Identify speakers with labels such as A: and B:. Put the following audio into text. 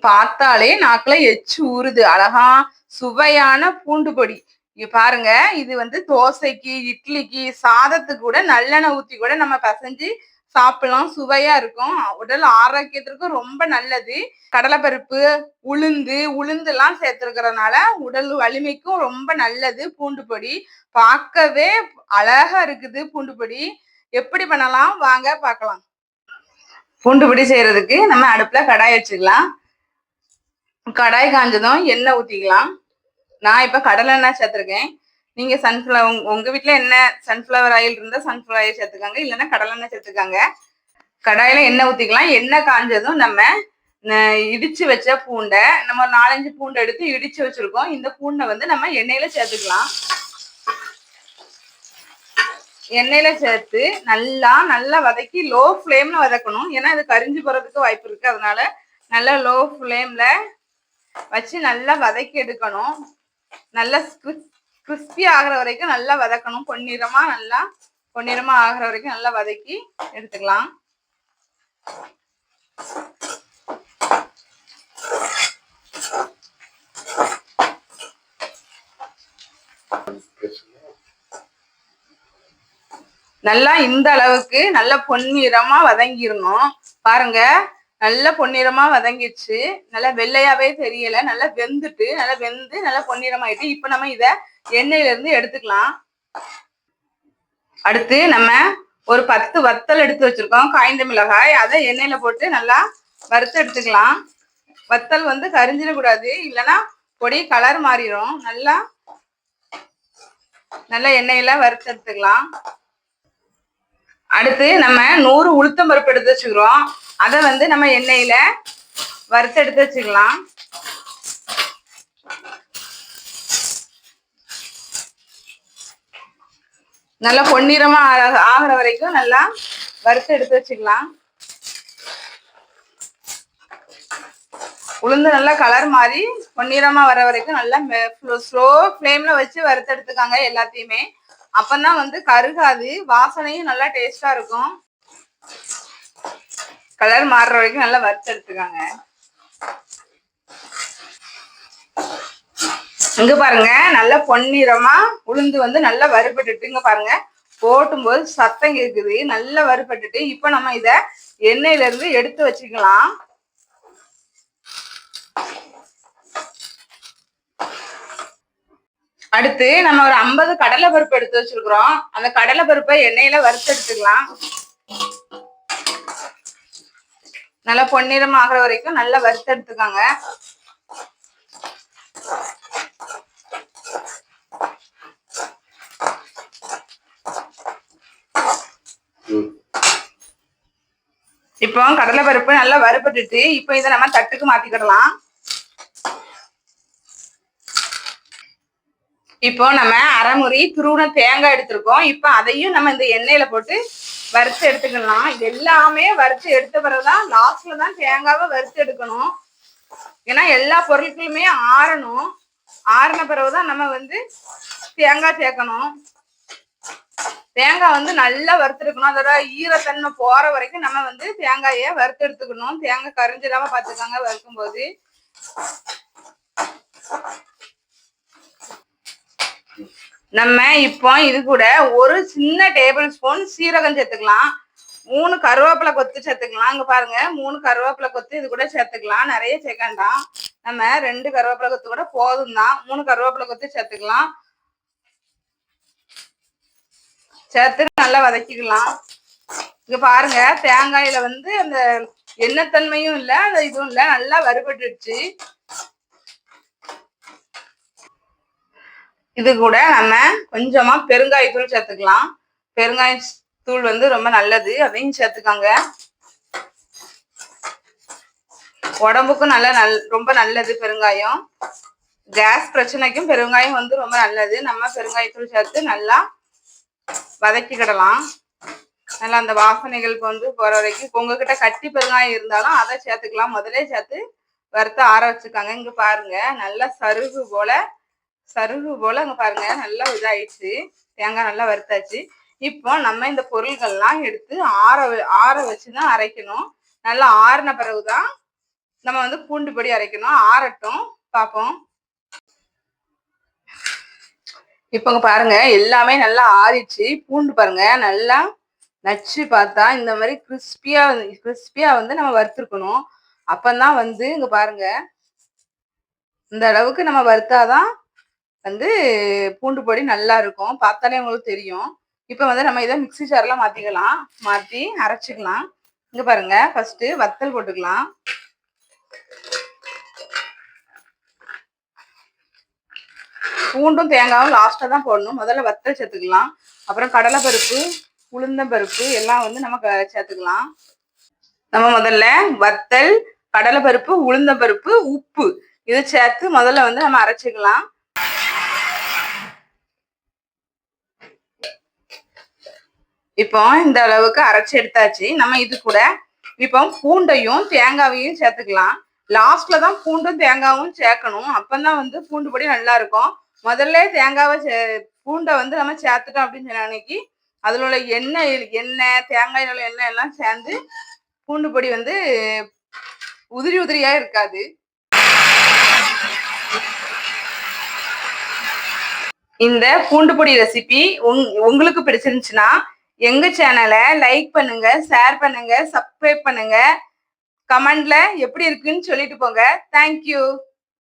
A: பார்த்தாலே நாக்குல எச்சு ஊறுது. அழகா சுவையான பூண்டு பொடி. இங்க பாருங்க, இது வந்து தோசைக்கு, இட்லிக்கு, சாதத்துக்கு கூட நல்லெண்ணெய் ஊத்தி கூட நம்ம பிசைஞ்சு சாப்பிடலாம். சுவையா இருக்கும். உடல் ஆரோக்கியத்திற்கும் ரொம்ப நல்லது. கடலைப்பருப்பு, உளுந்து எல்லாம் சேர்த்திருக்கிறதுனால உடல் வலிமைக்கும் ரொம்ப நல்லது பூண்டு பொடி. பார்க்கவே அழகா இருக்குது பூண்டு பொடி. எப்படி பண்ணலாம் வாங்க பார்க்கலாம். பூண்டு பொடி செய்யறதுக்கு நம்ம அடுப்புல கடாய் வச்சுக்கலாம். கடாய் காஞ்சதும் எண்ணெய் ஊத்திக்கலாம். நான் இப்ப கடலை எண்ணெய் சேர்த்திருக்கேன். நீங்க சன்ஃபிளவர், உங்க வீட்டுல என்ன சன்ஃபிளவர் ஆயில் இருந்தா சன்ஃபிளவர் ஆயில் சேர்த்துக்காங்க, இல்லைன்னா கடலை எண்ணெய் சேர்த்துக்காங்க. கடாயில எண்ணெய் ஊத்திக்கலாம். எண்ணெய் காஞ்சதும் நம்ம இடிச்சு வச்ச பூண்டை, நம்ம 4-5 பூண்டை எடுத்து இடிச்சு வச்சிருக்கோம். இந்த பூண்டை வந்து நம்ம எண்ணெயில சேர்த்துக்கலாம். எண்ணெயில சேர்த்து நல்லா வதக்கி லோ ஃப்ளேம்ல வதக்கணும். ஏன்னா இது கரிஞ்சு போறதுக்கு வாய்ப்பு இருக்கு. அதனால நல்லா லோ ஃப்ளேம்ல வச்சு நல்லா வதக்கி எடுக்கணும். நல்லா கிறிஸ்பி ஆகிற வரைக்கும் நல்லா வதக்கணும். பொன்னிறமா ஆகிற வரைக்கும் நல்லா வதக்கி எடுத்துக்கலாம். நல்லா இந்த அளவுக்கு நல்லா பொன்னிறமா வதங்கிடணும். பாருங்க, நல்ல பொன்னிறமா வதங்கிடுச்சு. நல்லா வெள்ளையாவே தெரியல. நல்லா வெந்து நல்லா பொன்னிறமாயிட்டு இப்ப நம்ம இத எண்ணெயில இருந்து எடுத்துக்கலாம். அடுத்து நம்ம ஒரு 10 வத்தல் எடுத்து வச்சிருக்கோம், காய்ந்த மிளகாய். அதை எண்ணெயில போட்டு நல்லா வறுத்து எடுத்துக்கலாம். வத்தல் வந்து கரிஞ்சிடக்கூடாது, இல்லைன்னா பொடி கலர் மாறிடும். நல்லா எண்ணெயில வறுத்து எடுத்துக்கலாம். அடுத்து நம்ம 100 உளுத்தம் பருப்பு எடுத்து வச்சுக்கிறோம். அதை வந்து நம்ம எண்ணெயில வறுத்து எடுத்து வச்சுக்கலாம். நல்லா பொன்னிறமா ஆகிற வரைக்கும் நல்லா வறுத்து எடுத்து வச்சுக்கலாம். உளுந்து நல்லா கலர் மாறி பொன்னிறமா வர வரைக்கும் நல்லா ஸ்லோ ஃப்ளேம்ல வச்சு வறுத்து எடுத்துக்காங்க எல்லாத்தையுமே. அப்பதான் வந்து கருகாது, வாசனையும் நல்லா டேஸ்டா இருக்கும். கலர் மாறுற வரைக்கும் நல்லா வறுத்து எடுத்துக்காங்க. இங்க பாருங்க, நல்லா பொன்னிறமா உளுந்து வந்து நல்லா வறுபட்டுட்டு, இங்க பாருங்க போட்டும்போது சத்தம் கேக்குது. நல்லா வறுபட்டுட்டு இப்ப நம்ம இத எண்ணெயில இருந்து எடுத்து வச்சுக்கலாம். அடுத்து நம்ம ஒரு 50 கடலை பருப்பு எடுத்து வச்சிருக்கிறோம். அந்த கடலை பருப்பை எண்ணெயில வறுத்து எடுத்துக்கலாம். நல்லா பொன்னிறம் ஆகிற வரைக்கும் நல்லா வறுத்து எடுத்துக்காங்க. இப்போ கடலை பருப்பு நல்லா வறுபட்டுட்டு இப்போ இதை நம்ம தட்டுக்கு மாத்திக்கிடலாம். இப்போ நம்ம அரைமுறி துருவன தேங்காய் எடுத்திருக்கோம். இப்போ அதையும் நம்ம இந்த எண்ணெயில போட்டு வறுத்து எடுத்துக்கலாம். இது எல்லாமே வறுத்து எடுத்த பிறகுதான் லாஸ்ட்ல தான் தேங்காவை வறுத்து எடுக்கணும். ஏன்னா எல்லா பொருட்களுமே ஆறணும். ஆறின பிறகுதான் நம்ம வந்து தேங்காய் சேர்க்கணும். தேங்காய் வந்து நல்லா வறுத்துருக்கணும். அதோட ஈரத்தன்மை போற வரைக்கும் நம்ம வந்து தேங்காயை வறுத்து எடுத்துக்கணும். தேங்காய் கரைஞ்சிடாம பார்த்துக்காங்க வறுக்கும் போது. நம்ம இப்போ இது கூட ஒரு சின்ன டேபிள் ஸ்பூன் சீரகம் சேர்த்துக்கலாம். 3 கருவேப்பிலை கொத்து சேர்த்துக்கலாம். இங்க பாருங்க 3 கருவேப்பிலை கொத்து இது கூட சேர்த்துக்கலாம். நிறைய சேர்க்கண்டாம். நம்ம 2 கருவேப்பிலை கொத்து கூட போதும் தான். 3 கருவேப்பிலை கொத்து சேர்த்துக்கலாம். சேர்த்து நல்லா வதக்கிக்கலாம். இங்க பாருங்க, தேங்காயில வந்து அந்த எண்ணெய் தன்மையும் இல்லை, அந்த இதுவும் இல்லை, நல்லா வறுபட்டுடுச்சு. இது கூட நம்ம கொஞ்சமா பெருங்காயத்தூள் சேர்த்துக்கலாம். பெருங்காயத்தூள் வந்து ரொம்ப நல்லது, அதையும் சேர்த்துக்காங்க. உடம்புக்கும் ரொம்ப நல்லது பெருங்காயம். கேஸ் பிரச்சனைக்கும் பெருங்காயம் வந்து ரொம்ப நல்லது. நம்ம பெருங்காயத்தூள் சேர்த்து நல்லா வதக்கிக்கிடலாம். நல்லா அந்த வாசனைகளுக்கு வந்து போற வரைக்கும். உங்ககிட்ட கட்டி பெருங்காயம் இருந்தாலும் அதை சேர்த்துக்கலாம். முதலே சேர்த்து வறுத்து ஆற வச்சுக்காங்க. இங்க பாருங்க, நல்லா சருகு போல அங்க பாருங்க நல்லா இதாயிடுச்சு. தேங்காய் நல்லா வறுத்தாச்சு. இப்போ நம்ம இந்த பொருள்கள்லாம் எடுத்து ஆற வச்சுதான் அரைக்கணும். நல்லா ஆறின பிறகுதான் நம்ம வந்து பூண்டு பொடி அரைக்கணும். ஆறட்டும், பார்ப்போம். இப்பங்க பாருங்க, எல்லாமே நல்லா ஆறிடுச்சு. பூண்டு பாருங்க நல்லா நச்சு பார்த்தா இந்த மாதிரி கிறிஸ்பியா வந்து நம்ம வறுத்துருக்கணும். அப்பந்தான் வந்து இங்க பாருங்க, இந்த அளவுக்கு நம்ம வறுத்தாதான் வந்து பூண்டு பொடி நல்லா இருக்கும். பார்த்தாலே உங்களுக்கு தெரியும். இப்ப வந்து நம்ம இதை மிக்சி ஜார்ல மாத்திக்கலாம். மாத்தி அரைச்சிக்கலாம். இங்க பாருங்க, ஃபர்ஸ்ட் வத்தல் போட்டுக்கலாம். பூண்டும் தேங்காயும் லாஸ்டா தான் போடணும். முதல்ல வத்தல் சேர்த்துக்கலாம். அப்புறம் கடலைப்பருப்பு, உளுந்தம்பருப்பு எல்லாம் வந்து நம்ம சேர்த்துக்கலாம். நம்ம முதல்ல வத்தல், கடலைப்பருப்பு, உளுந்தம்பருப்பு, உப்பு இதை சேர்த்து முதல்ல வந்து நம்ம அரைச்சிக்கலாம். இப்போ இந்த அளவுக்கு அரைச்சி எடுத்தாச்சு. நம்ம இது கூட இப்போ பூண்டையும் தேங்காவையும் சேர்த்துக்கலாம். லாஸ்ட்ல தான் பூண்டும் தேங்காவும் சேர்க்கணும். அப்பந்தான் வந்து பூண்டு பொடி நல்லா இருக்கும். முதல்ல பூண்டை வந்து நம்ம சேர்த்துட்டோம் அப்படின்னு சொன்ன அன்னைக்கு அதுல உள்ள எண்ணெய் தேங்காயில் உள்ள எண்ணெய் எல்லாம் சேர்ந்து பூண்டு பொடி வந்து உதிரியா இருக்காது. இந்த பூண்டு பொடி ரெசிபி உங்களுக்கு பிடிச்சிருந்துச்சுன்னா எங்க சேனலை லைக் பண்ணுங்க, ஷேர் பண்ணுங்க, சப்ஸ்கிரைப் பண்ணுங்க, கமெண்ட்ல எப்படி இருக்குன்னு சொல்லிட்டு போங்க. தேங்க்யூ.